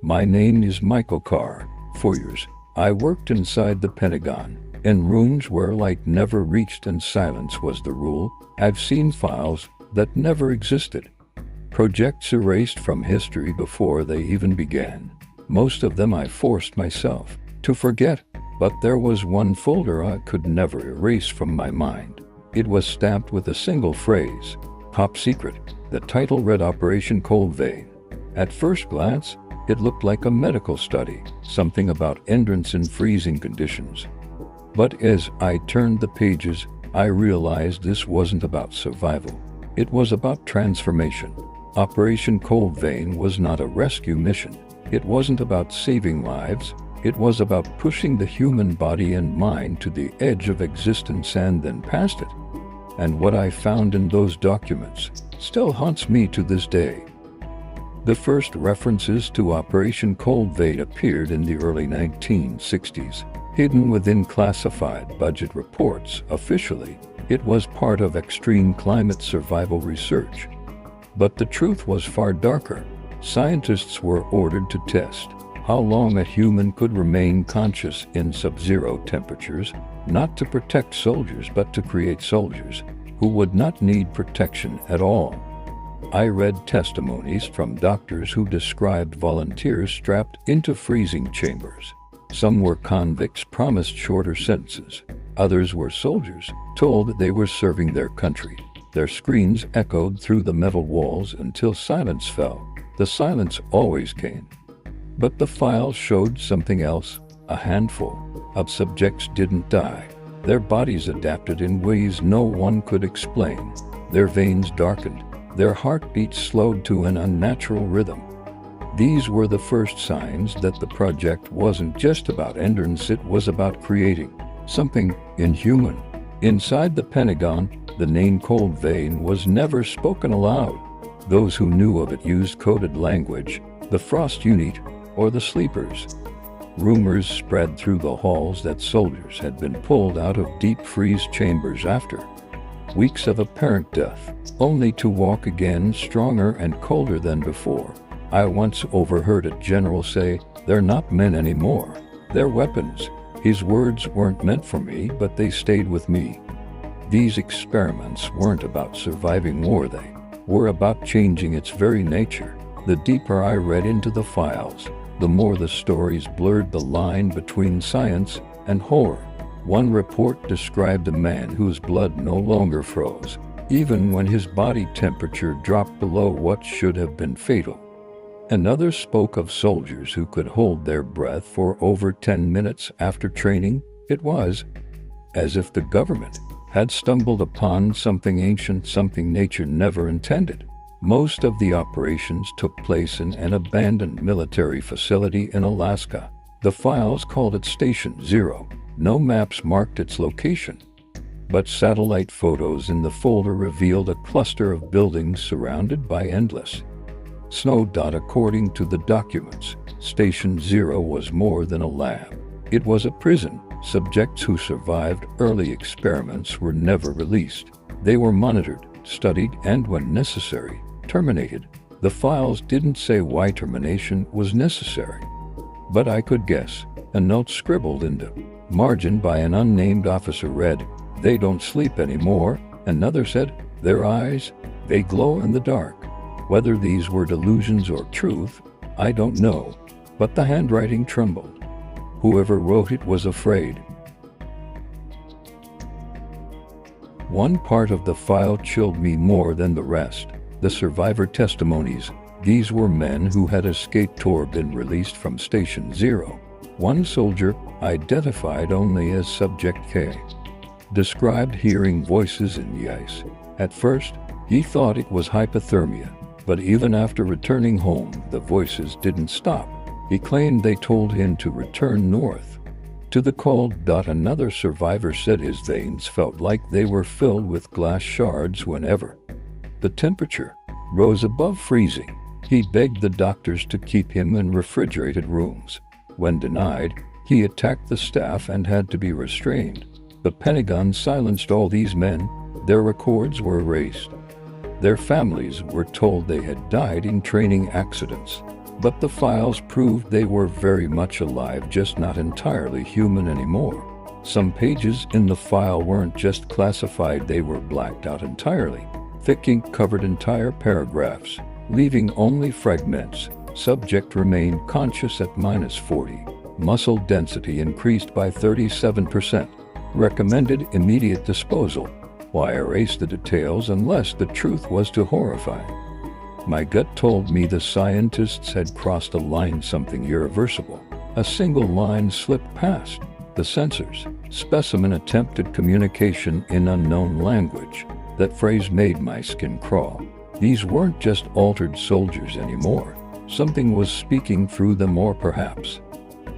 My name is Michael Carr. For years, I worked inside the Pentagon, in rooms where light never reached and silence was the rule. I've seen files that never existed. Projects erased from history before they even began. Most of them I forced myself to forget, but there was one folder I could never erase from my mind. It was stamped with a single phrase, Top Secret. The title read Operation Cold Vein. At first glance, it looked like a medical study, something about endurance in freezing conditions. But as I turned the pages, I realized this wasn't about survival. It was about transformation. Operation Cold Vein was not a rescue mission. It wasn't about saving lives. It was about pushing the human body and mind to the edge of existence and then past it. And what I found in those documents still haunts me to this day. The first references to Operation Cold Vein appeared in the early 1960s, hidden within classified budget reports. Officially, it was part of extreme climate survival research. But the truth was far darker. Scientists were ordered to test how long a human could remain conscious in sub-zero temperatures, not to protect soldiers but to create soldiers who would not need protection at all. I read testimonies from doctors who described volunteers strapped into freezing chambers. Some were convicts promised shorter sentences. Others were soldiers told they were serving their country. Their screams echoed through the metal walls until silence fell. The silence always came. But the files showed something else. A handful of subjects didn't die. Their bodies adapted in ways no one could explain. Their veins darkened. Their heartbeats slowed to an unnatural rhythm. These were the first signs that the project wasn't just about endurance, it was about creating something inhuman. Inside the Pentagon, the name Cold Vein was never spoken aloud. Those who knew of it used coded language, the Frost Unit, or the Sleepers. Rumors spread through the halls that soldiers had been pulled out of deep freeze chambers after weeks of apparent death, only to walk again stronger and colder than before. I once overheard a general say, "They're not men anymore. They're weapons." His words weren't meant for me, but they stayed with me. These experiments weren't about surviving war, they were about changing its very nature. The deeper I read into the files, the more the stories blurred the line between science and horror. One report described a man whose blood no longer froze, even when his body temperature dropped below what should have been fatal. Another spoke of soldiers who could hold their breath for over 10 minutes after training. It was as if the government had stumbled upon something ancient, something nature never intended. Most of the operations took place in an abandoned military facility in Alaska. The files called it Station Zero. No maps marked its location, but satellite photos in the folder revealed a cluster of buildings surrounded by endless snow. According to the documents, Station Zero was more than a lab. It was a prison. Subjects who survived early experiments were never released. They were monitored, studied, and when necessary, terminated. The files didn't say why termination was necessary, but I could guess. A note scribbled in the margin by an unnamed officer read, "They don't sleep anymore." Another said, "Their eyes, they glow in the dark." Whether these were delusions or truth, I don't know, but the handwriting trembled. Whoever wrote it was afraid. One part of the file chilled me more than the rest. The survivor testimonies. These were men who had escaped or been released from Station Zero. One soldier, identified only as Subject K, described hearing voices in the ice. At first, he thought it was hypothermia, but even after returning home, the voices didn't stop. He claimed they told him to return north to the cold. Another survivor said his veins felt like they were filled with glass shards whenever the temperature rose above freezing. He begged the doctors to keep him in refrigerated rooms. When denied, he attacked the staff and had to be restrained. The Pentagon silenced all these men. Their records were erased. Their families were told they had died in training accidents. But the files proved they were very much alive, just not entirely human anymore. Some pages in the file weren't just classified, they were blacked out entirely. Thick ink covered entire paragraphs, leaving only fragments. Subject remained conscious at -40. Muscle density increased by 37%. Recommended immediate disposal. Why erase the details unless the truth was too horrifying? My gut told me the scientists had crossed a line, something irreversible. A single line slipped past. The censors. Specimen attempted communication in unknown language. That phrase made my skin crawl. These weren't just altered soldiers anymore. Something was speaking through them, or perhaps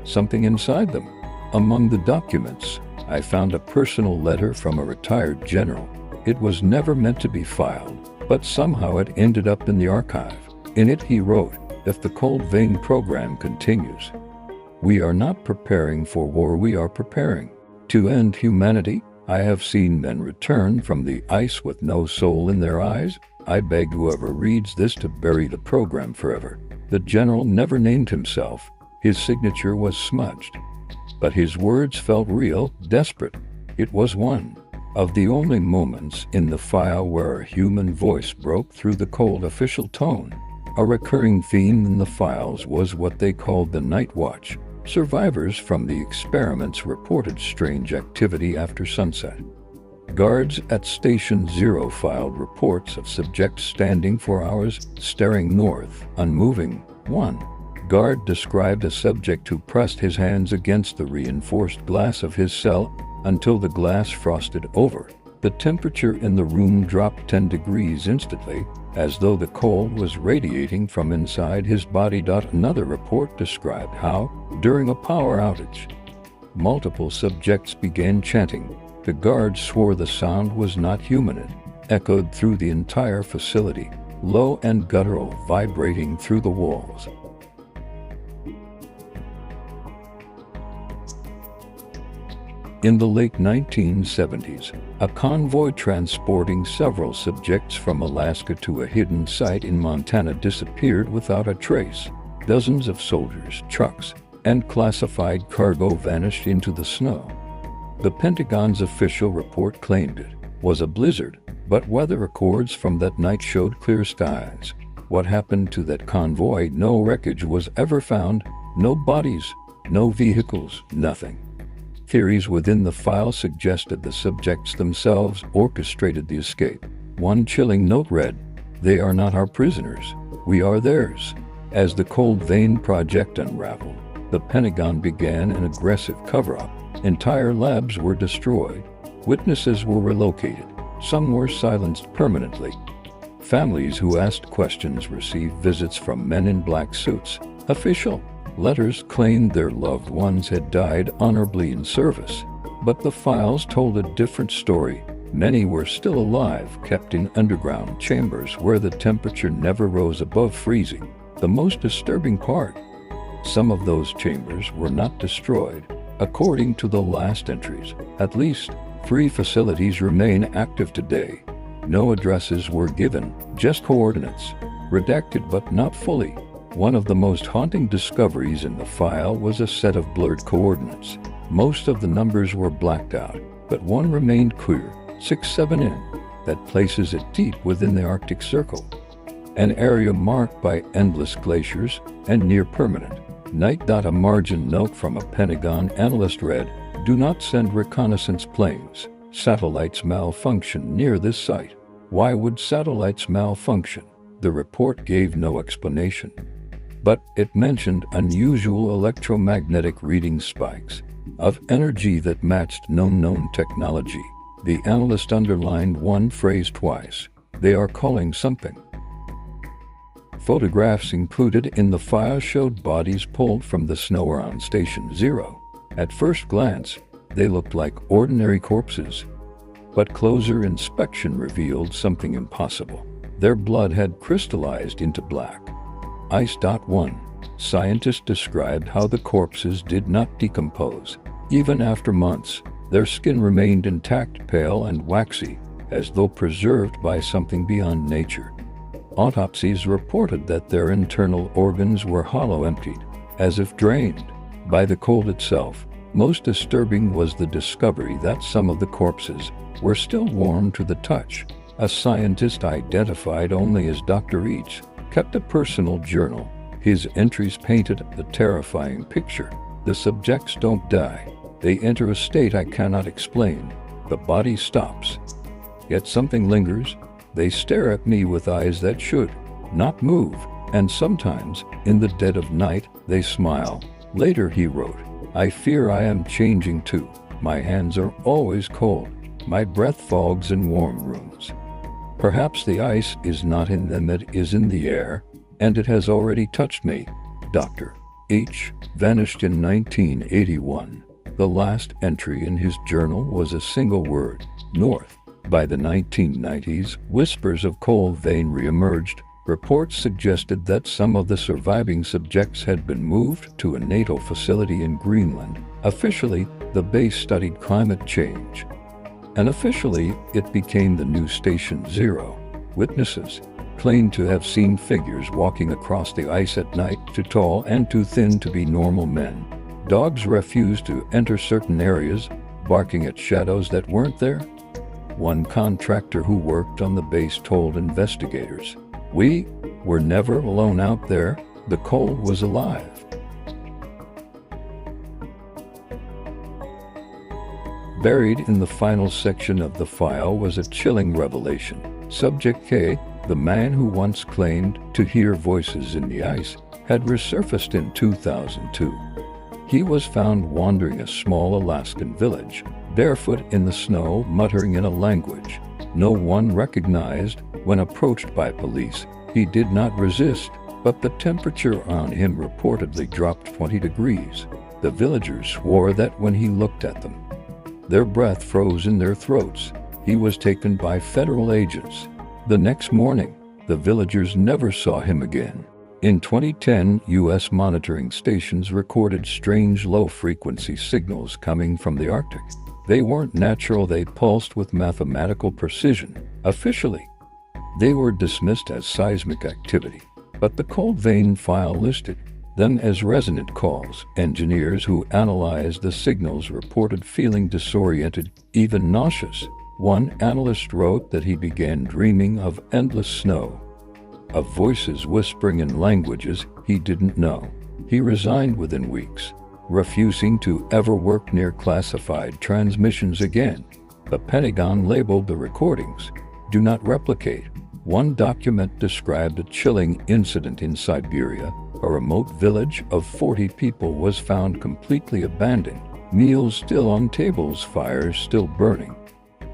something inside them. Among the documents, I found a personal letter from a retired general. It was never meant to be filed, but somehow it ended up in the archive. In it he wrote, "If the Cold Vein program continues, we are not preparing for war, we are preparing to end humanity. I have seen men return from the ice with no soul in their eyes. I beg whoever reads this to bury the program forever." The general never named himself. His signature was smudged. But his words felt real, desperate. It was one of the only moments in the file where a human voice broke through the cold official tone. A recurring theme in the files was what they called the night watch. Survivors from the experiments reported strange activity after sunset. Guards at Station Zero filed reports of subjects standing for hours, staring north, unmoving. One guard described a subject who pressed his hands against the reinforced glass of his cell until the glass frosted over. The temperature in the room dropped 10 degrees instantly, as though the cold was radiating from inside his body. Another report described how, during a power outage, multiple subjects began chanting. The guards swore the sound was not human. It echoed through the entire facility, low and guttural, vibrating through the walls. In the late 1970s, a convoy transporting several subjects from Alaska to a hidden site in Montana disappeared without a trace. Dozens of soldiers, trucks, and classified cargo vanished into the snow. The Pentagon's official report claimed it was a blizzard, but weather records from that night showed clear skies. What happened to that convoy? No wreckage was ever found, no bodies, no vehicles, nothing. Theories within the file suggested the subjects themselves orchestrated the escape. One chilling note read, "They are not our prisoners, we are theirs." As the Cold Vein project unraveled, the Pentagon began an aggressive cover-up. Entire labs were destroyed. Witnesses were relocated. Some were silenced permanently. Families who asked questions received visits from men in black suits. Official letters claimed their loved ones had died honorably in service. But the files told a different story. Many were still alive, kept in underground chambers where the temperature never rose above freezing. The most disturbing part, some of those chambers were not destroyed. According to the last entries, at least 3 facilities remain active today. No addresses were given, just coordinates, redacted but not fully. One of the most haunting discoveries in the file was a set of blurred coordinates. Most of the numbers were blacked out, but one remained clear, 67N. That places it deep within the Arctic Circle, an area marked by endless glaciers and near permanent night. A margin note from a Pentagon analyst read, "Do not send reconnaissance planes. Satellites malfunction near this site." Why would satellites malfunction? The report gave no explanation, but it mentioned unusual electromagnetic reading spikes of energy that matched known technology. The analyst underlined one phrase twice: "They are calling something." Photographs included in the file showed bodies pulled from the snow around Station Zero. At first glance, they looked like ordinary corpses, but closer inspection revealed something impossible. Their blood had crystallized into black ice. One scientist described how the corpses did not decompose. Even after months, their skin remained intact, pale and waxy, as though preserved by something beyond nature. Autopsies reported that their internal organs were hollow, emptied, as if drained by the cold itself. Most disturbing was the discovery that some of the corpses were still warm to the touch. A scientist identified only as Dr. Eats kept a personal journal. His entries painted a terrifying picture. The subjects don't die. They enter a state I cannot explain. The body stops, yet something lingers. They stare at me with eyes that should not move, and sometimes, in the dead of night, they smile. Later he wrote, "I fear I am changing too. My hands are always cold. My breath fogs in warm rooms. Perhaps the ice is not in them, it is in the air, and it has already touched me." Dr. H. vanished in 1981. The last entry in his journal was a single word: north. By the 1990s, whispers of cold vein reemerged. Reports suggested that some of the surviving subjects had been moved to a NATO facility in Greenland. Officially, the base studied climate change. And officially, it became the new Station Zero. Witnesses claimed to have seen figures walking across the ice at night, too tall and too thin to be normal men. Dogs refused to enter certain areas, barking at shadows that weren't there. One contractor who worked on the base told investigators, "We were never alone out there. The cold was alive." Buried in the final section of the file was a chilling revelation. Subject K, the man who once claimed to hear voices in the ice, had resurfaced in 2002. He was found wandering a small Alaskan village, barefoot in the snow, muttering in a language no one recognized. When approached by police, he did not resist, but the temperature on him reportedly dropped 20 degrees. The villagers swore that when he looked at them, their breath froze in their throats. He was taken by federal agents. The next morning, the villagers never saw him again. In 2010, U.S. monitoring stations recorded strange low-frequency signals coming from the Arctic. They weren't natural, they pulsed with mathematical precision. Officially, they were dismissed as seismic activity, but the cold vein file listed them as resonant calls. Engineers who analyzed the signals reported feeling disoriented, even nauseous. One analyst wrote that he began dreaming of endless snow, of voices whispering in languages he didn't know. He resigned within weeks, refusing to ever work near classified transmissions again. The Pentagon labeled the recordings, "Do not replicate." One document described a chilling incident in Siberia. A remote village of 40 people was found completely abandoned, meals still on tables, fires still burning.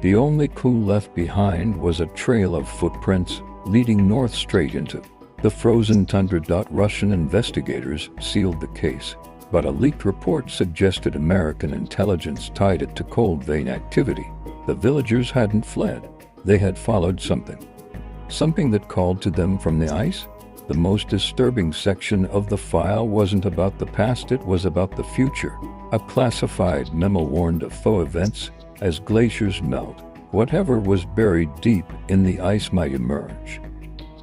The only clue left behind was a trail of footprints leading north straight into the frozen tundra. Russian investigators sealed the case, but a leaked report suggested American intelligence tied it to cold vein activity. The villagers hadn't fled. They had followed something that called to them from the ice. The most disturbing section of the file wasn't about the past, it was about the future. A classified memo warned of faux events as glaciers melt. Whatever was buried deep in the ice might emerge.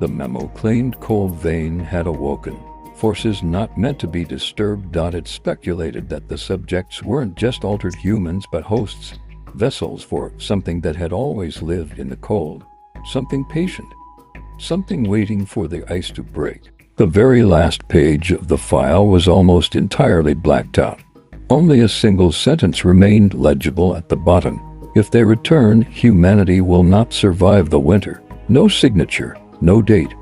The memo claimed cold vein had awoken forces not meant to be disturbed. It speculated that the subjects weren't just altered humans but hosts, vessels for something that had always lived in the cold, something patient, something waiting for the ice to break. The very last page of the file was almost entirely blacked out. Only a single sentence remained legible at the bottom: "If they return, humanity will not survive the winter." No signature, no date.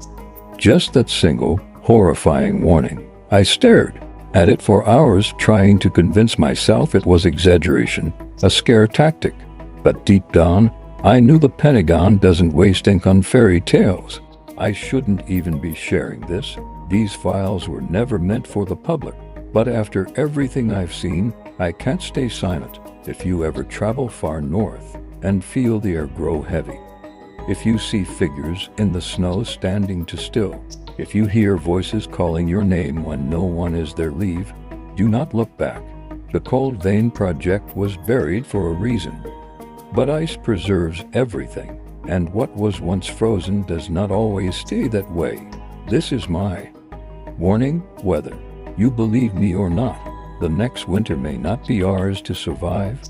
Just that single, horrifying warning. I stared at it for hours, trying to convince myself it was exaggeration, a scare tactic. But deep down, I knew the Pentagon doesn't waste ink on fairy tales. I shouldn't even be sharing this. These files were never meant for the public. But after everything I've seen, I can't stay silent. If you ever travel far north and feel the air grow heavy, if you see figures in the snow standing too still, if you hear voices calling your name when no one is there, leave. Do not look back. The Cold Vein Project was buried for a reason. But ice preserves everything. And what was once frozen does not always stay that way. This is my warning, whether you believe me or not. The next winter may not be ours to survive.